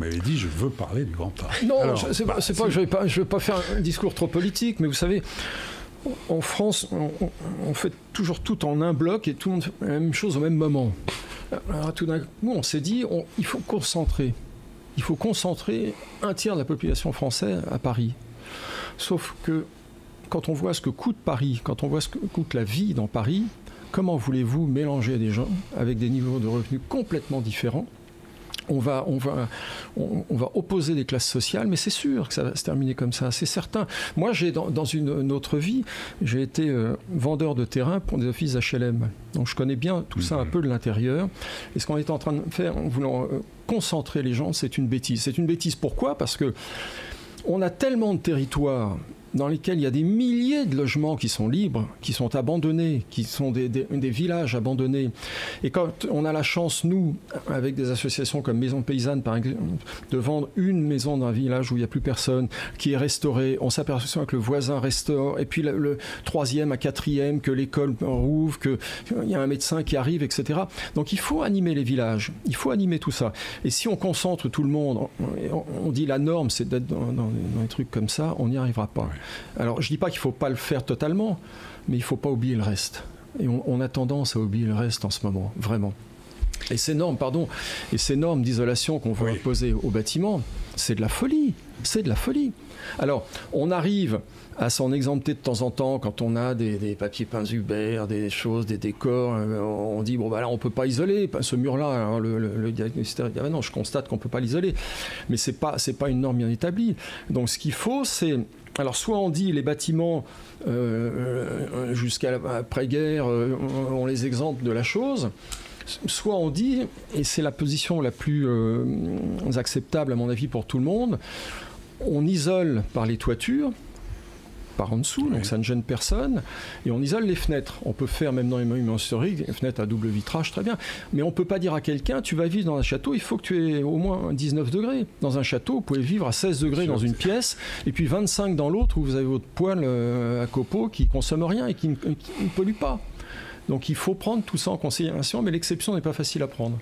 m'avez dit, je veux parler du Grand Paris. Non, c'est pas que je ne veux pas faire un discours trop politique, mais vous savez, en France, on fait toujours tout en un bloc et tout le monde fait la même chose au même moment. Alors, tout d'un coup, on s'est dit, il faut concentrer. Il faut concentrer un tiers de la population française à Paris. Sauf que quand on voit ce que coûte Paris, quand on voit ce que coûte la vie dans Paris, comment voulez-vous mélanger des gens avec des niveaux de revenus complètement différents ? On va opposer des classes sociales, mais c'est sûr que ça va se terminer comme ça, c'est certain. Moi, dans une autre vie, j'ai été vendeur de terrain pour des offices HLM. Donc je connais bien tout ça un peu de l'intérieur. Et ce qu'on est en train de faire en voulant concentrer les gens, c'est une bêtise. C'est une bêtise pourquoi ? Parce que on a tellement de territoires dans lesquels il y a des milliers de logements qui sont libres, qui sont abandonnés, qui sont des villages abandonnés. Et quand on a la chance, nous, avec des associations comme Maison Paysanne, par exemple, de vendre une maison dans un village où il n'y a plus personne, qui est restaurée, on s'aperçoit que le voisin restaure, et puis le troisième à quatrième, que l'école rouvre, qu'il y a un médecin qui arrive, etc. Donc il faut animer les villages, il faut animer tout ça. Et si on concentre tout le monde, on dit la norme, c'est d'être dans des trucs comme ça, on n'y arrivera pas. Alors, je ne dis pas qu'il ne faut pas le faire totalement, mais il ne faut pas oublier le reste. Et on a tendance à oublier le reste en ce moment, vraiment. Et ces normes, d'isolation qu'on veut imposer aux bâtiments, c'est de la folie. C'est de la folie. Alors, on arrive à s'en exempter de temps en temps quand on a des papiers peints Hubert, des choses, des décors. On dit, bon, bah là, on ne peut pas isoler ce mur-là. Alors, le diagnostic dit, ah, non, je constate qu'on ne peut pas l'isoler. Mais ce n'est pas une norme bien établie. Donc, ce qu'il faut, c'est... Alors, soit on dit les bâtiments jusqu'à l'après-guerre, on les exempte de la chose, soit on dit, et c'est la position la plus acceptable à mon avis pour tout le monde, on isole par les toitures, par en dessous, donc ça ne gêne personne, et on isole les fenêtres. On peut faire, même dans les monuments historiques, des fenêtres à double vitrage, très bien, mais on ne peut pas dire à quelqu'un, tu vas vivre dans un château, il faut que tu aies au moins 19 degrés. Dans un château, vous pouvez vivre à 16 degrés dans une pièce, et puis 25 dans l'autre, où vous avez votre poêle à copeaux qui ne consomme rien et qui ne pollue pas. Donc il faut prendre tout ça en considération, mais l'exception n'est pas facile à prendre.